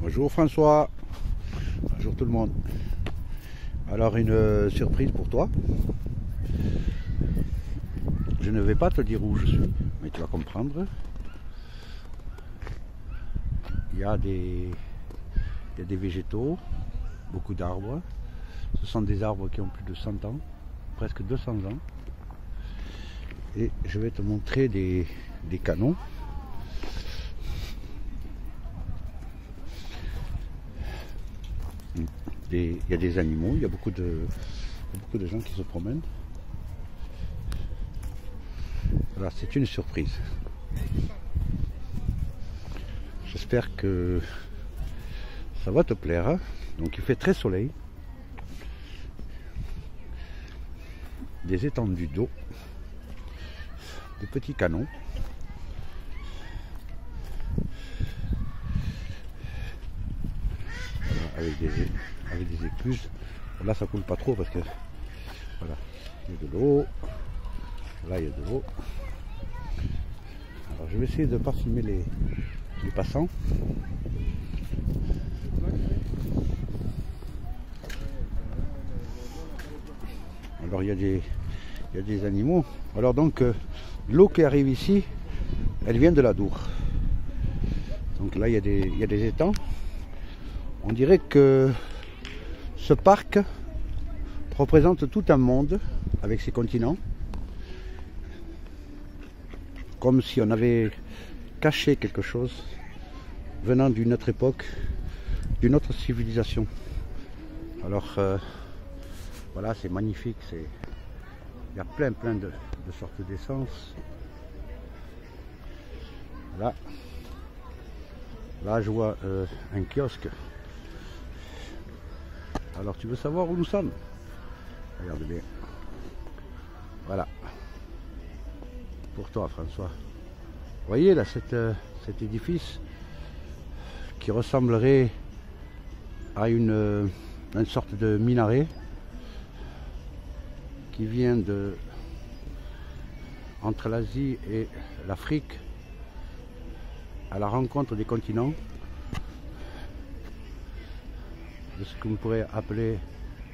Bonjour François, bonjour tout le monde. Alors une surprise pour toi. Je ne vais pas te dire où je suis, mais tu vas comprendre. Il y a des végétaux, beaucoup d'arbres. Ce sont des arbres qui ont plus de 100 ans, presque 200 ans. Et je vais te montrer des canons. Il y a des animaux, il y a beaucoup de gens qui se promènent. Voilà, c'est une surprise. J'espère que ça va te plaire. Hein. Donc il fait très soleil. Des étendues d'eau. Des petits canons. Voilà, avec des écluses. Là ça coule pas trop parce que voilà, il y a de l'eau. Là il y a de l'eau. Alors je vais essayer de ne pas filmer les passants. Alors il y a des animaux. Alors donc l'eau qui arrive ici, elle vient de l'Adour. Donc là il y a des étangs. On dirait que ce parc représente tout un monde avec ses continents. Comme si on avait caché quelque chose venant d'une autre époque, d'une autre civilisation. Alors voilà, c'est magnifique. Il y a plein de sortes d'essence. Là je vois un kiosque. Alors tu veux savoir où nous sommes? Regarde bien. Voilà. Pour toi François. Vous voyez là cet édifice qui ressemblerait à une sorte de minaret qui vient entre l'Asie et l'Afrique à la rencontre des continents, de ce que vous pourrez appeler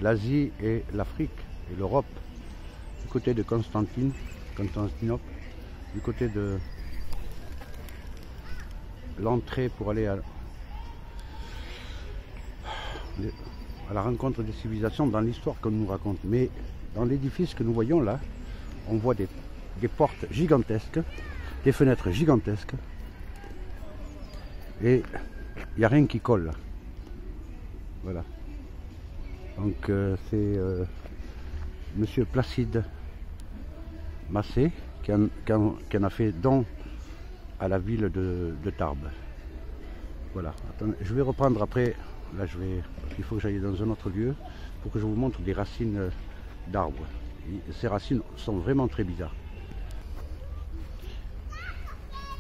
l'Asie et l'Afrique et l'Europe, du côté de Constantinople, du côté de l'entrée pour aller à la rencontre des civilisations dans l'histoire qu'on nous raconte. Mais dans l'édifice que nous voyons là, on voit des portes gigantesques, des fenêtres gigantesques, et il n'y a rien qui colle là. Voilà. Donc c'est Monsieur Placide Massé qui en a fait don à la ville de Tarbes. Voilà. Attendez, je vais reprendre après. Là, il faut que j'aille dans un autre lieu pour que je vous montre des racines d'arbres. Ces racines sont vraiment très bizarres.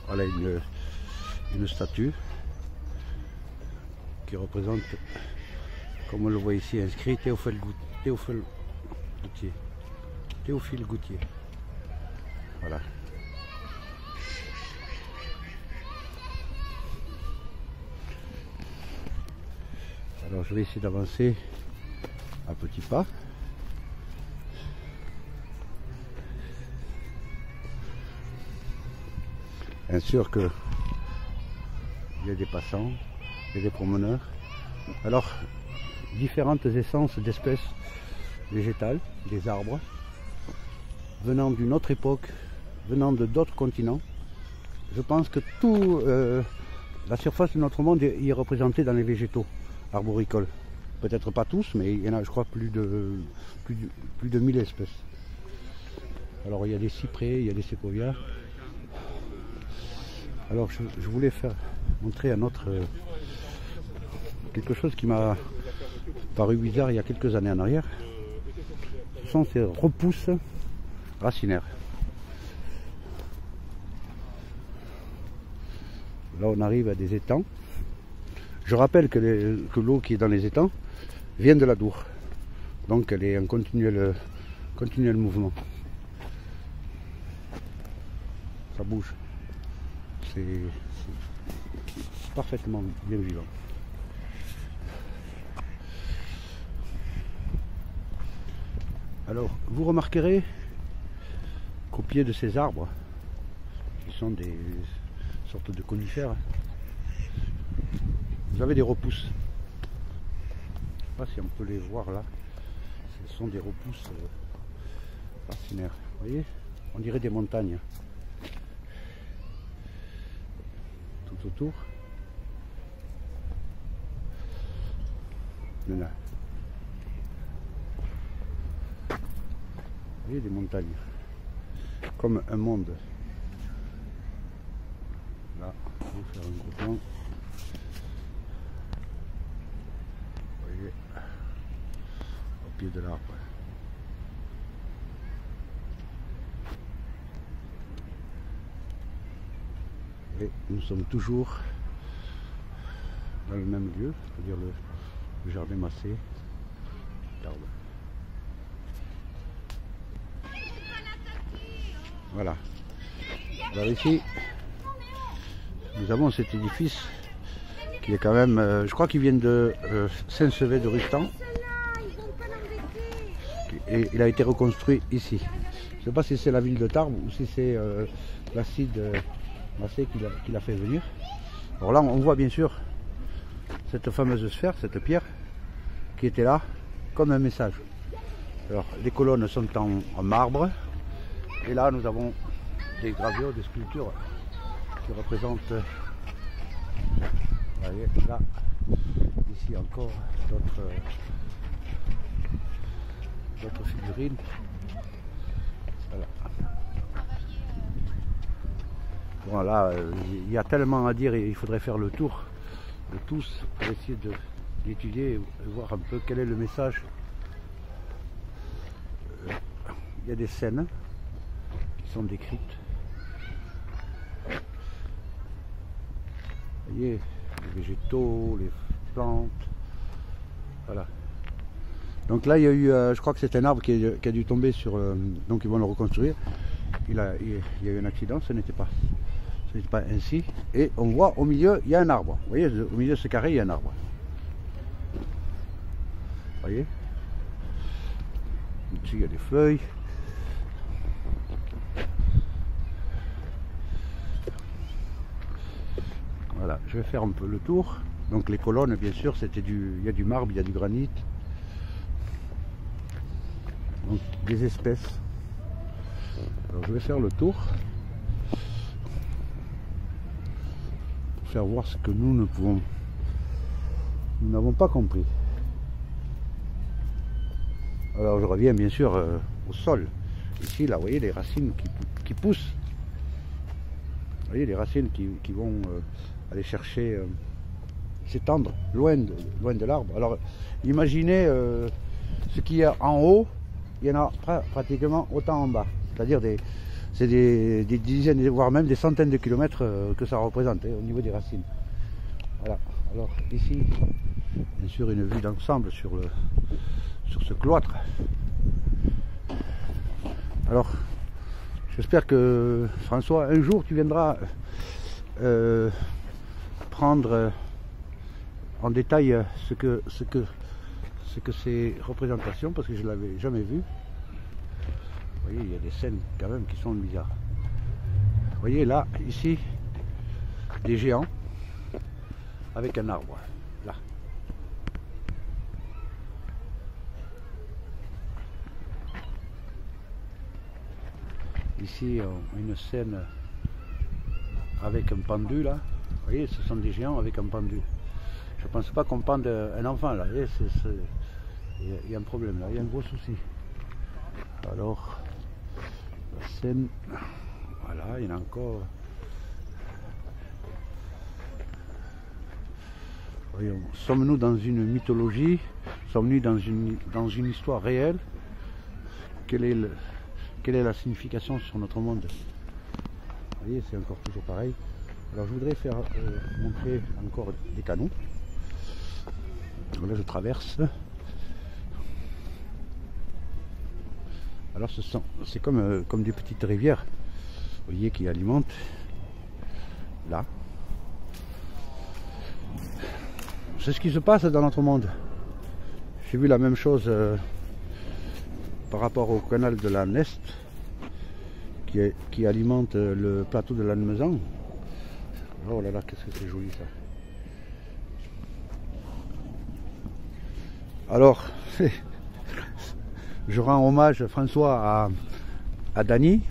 Voilà une statue qui représente, comme on le voit ici, inscrit Théophile Gautier. Théophile Gautier. Voilà. Alors je vais essayer d'avancer à petits pas. Bien sûr que il y a des passants, il y a des promeneurs. Alors différentes essences d'espèces végétales, des arbres, venant d'une autre époque, venant de d'autres continents. Je pense que tout la surface de notre monde y est représentée dans les végétaux arboricoles. Peut-être pas tous, mais il y en a, je crois, plus de 1000 espèces. Alors il y a des cyprès, il y a des séquoias. Alors je voulais montrer un autre quelque chose qui m'a paru bizarre il y a quelques années en arrière. Ce sont ces repousses racinaires. Là on arrive à des étangs. Je rappelle que l'eau qui est dans les étangs vient de l'Adour. Donc elle est en continuel mouvement. Ça bouge. C'est parfaitement bien vivant. Alors, vous remarquerez qu'au pied de ces arbres, qui sont des sortes de conifères, vous avez des repousses. Je ne sais pas si on peut les voir là. Ce sont des repousses racinaires. Vous voyez, on dirait des montagnes. Tout autour. Là. Vous voyez, des montagnes. Comme un monde. Là, on va faire un gros plan. Vous voyez, au pied de l'arbre. Et nous sommes toujours dans le même lieu, c'est-à-dire le jardin massé. Regarde. Voilà. Alors ici, nous avons cet édifice qui est quand même, je crois qu'il vient de Saint-Sevé de Rustan. Et il a été reconstruit ici. Je ne sais pas si c'est la ville de Tarbes ou si c'est l'acide massé qui l'a fait venir. Alors là, on voit bien sûr cette fameuse sphère, cette pierre, qui était là comme un message. Alors, les colonnes sont en marbre. Et là, nous avons des gravures, des sculptures qui représentent, vous voyez, là, ici encore d'autres figurines. Voilà. Voilà, il y a tellement à dire et il faudrait faire le tour de tous pour essayer d'étudier et voir un peu quel est le message. Il y a des scènes sont décrites. Vous voyez, les végétaux, les plantes. Voilà. Donc là, il y a eu, je crois que c'est un arbre qui a dû tomber sur. Donc ils vont le reconstruire. Il y a eu un accident, ce n'était pas ainsi. Et on voit au milieu, il y a un arbre. Vous voyez, au milieu de ce carré, il y a un arbre. Vous voyez. Ici, il y a des feuilles. Voilà, je vais faire un peu le tour. Donc les colonnes, bien sûr, il y a du marbre, il y a du granit. Donc des espèces. Alors je vais faire le tour pour faire voir ce que nous n'avons pas compris. Alors je reviens bien sûr au sol. Ici, là, vous voyez les racines qui poussent. Vous voyez les racines qui vont aller chercher, s'étendre loin de l'arbre. Alors imaginez ce qu'il y a en haut, il y en a pratiquement autant en bas. C'est-à-dire c'est des dizaines, voire même des centaines de kilomètres que ça représente au niveau des racines. Voilà. Alors ici, bien sûr, une vue d'ensemble sur ce cloître. Alors, j'espère que François, un jour tu viendras prendre en détail ce que ces représentations, parce que je ne l'avais jamais vu. Vous voyez, il y a des scènes quand même qui sont bizarres. Vous voyez là, ici, des géants avec un arbre. Là. Ici, une scène avec un pendu là. Vous voyez, ce sont des géants avec un pendu. Je ne pense pas qu'on pende un enfant là. Il y a un problème là, il y a un gros souci. Alors, la scène, voilà, il y en a encore. Voyons, sommes-nous dans une mythologie? Sommes-nous dans une histoire réelle? Quelle est la signification sur notre monde? Vous voyez, c'est encore toujours pareil. Alors je voudrais faire montrer encore des canaux. Là je traverse. Alors c'est comme des petites rivières, vous voyez, qui alimentent là. C'est ce qui se passe dans notre monde. J'ai vu la même chose par rapport au canal de la Neste qui alimente le plateau de Lannemezan. Oh là là, qu'est-ce que c'est joli ça. Alors, je rends hommage, François, à Dany,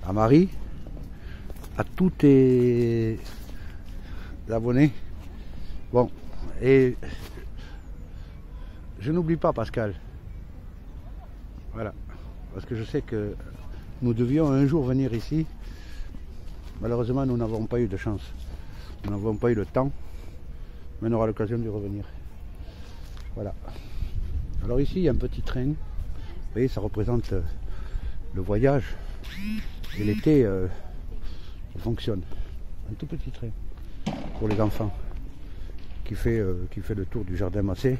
à Marie, à tous tes abonnés. Bon, et je n'oublie pas Pascal. Voilà, parce que je sais que nous devions un jour venir ici. Malheureusement, nous n'avons pas eu de chance. Nous n'avons pas eu le temps, mais on aura l'occasion d'y revenir. Voilà. Alors ici, il y a un petit train. Vous voyez, ça représente le voyage. Et l'été, ça fonctionne. Un tout petit train pour les enfants qui fait le tour du jardin Massé.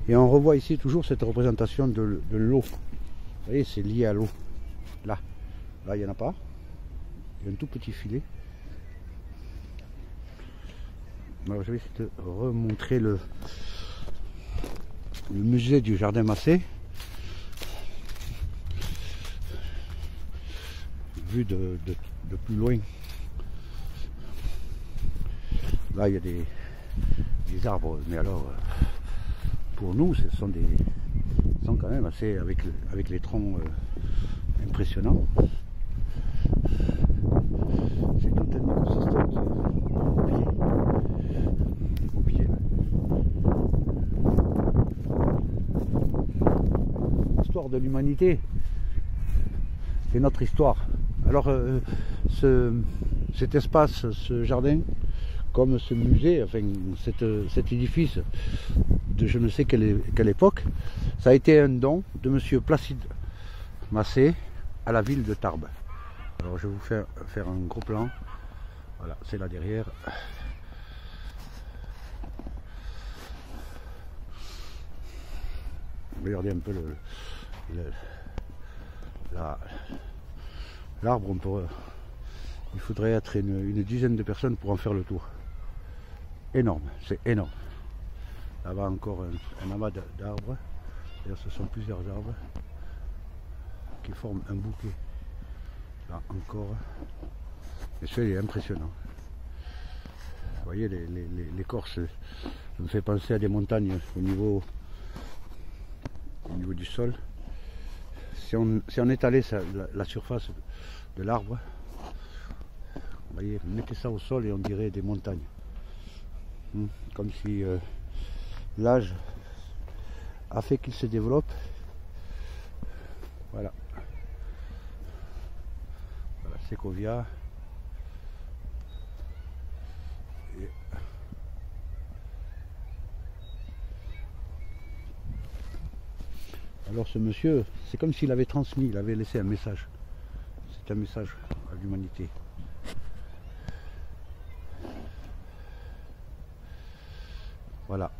Et on revoit ici toujours cette représentation de l'eau. Vous voyez, c'est lié à l'eau. Là, il n'y en a pas. Il y a un tout petit filet. Alors, je vais essayer de remontrer le musée du jardin Massé. Vu de plus loin. Là, il y a des arbres, mais alors, pour nous, ce sont quand même assez, avec les troncs impressionnants. C'est tout un écosystème au pied. L'histoire de l'humanité, c'est notre histoire. Alors, cet espace, ce jardin, comme ce musée, enfin cet édifice de je ne sais quelle époque, ça a été un don de monsieur Placide Massé à la ville de Tarbes. Alors je vais vous faire un gros plan. Voilà, c'est là derrière. Regardez un peu l'arbre. Il faudrait être une dizaine de personnes pour en faire le tour. Énorme, c'est énorme. Là-bas encore un amas d'arbres. D'ailleurs, ce sont plusieurs arbres qui forment un bouquet. Là encore. Et celui-là, il est impressionnant. Vous voyez, l'écorce me fait penser à des montagnes au niveau du sol. Si on étalait la surface de l'arbre, vous voyez, mettez ça au sol et on dirait des montagnes. Comme si l'âge a fait qu'il se développe. Voilà. Voilà, Sécovia. Et alors ce monsieur, c'est comme s'il avait transmis, il avait laissé un message. C'est un message à l'humanité. Voilà.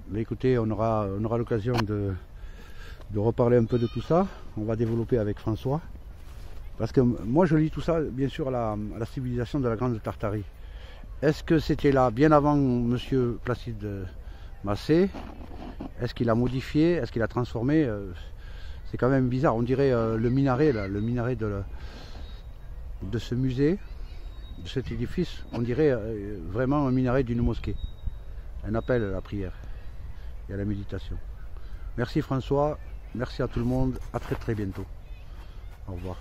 Mais écoutez, on aura l'occasion de reparler un peu de tout ça. On va développer avec François. Parce que moi je lis tout ça, bien sûr, à la civilisation de la Grande Tartarie. Est-ce que c'était là bien avant monsieur Placide Massé? Est-ce qu'il a modifié? Est-ce qu'il a transformé? C'est quand même bizarre. On dirait le minaret, là, le minaret de ce musée, de cet édifice. On dirait vraiment un minaret d'une mosquée. Un appel à la prière et à la méditation. Merci François, merci à tout le monde, à très bientôt. Au revoir.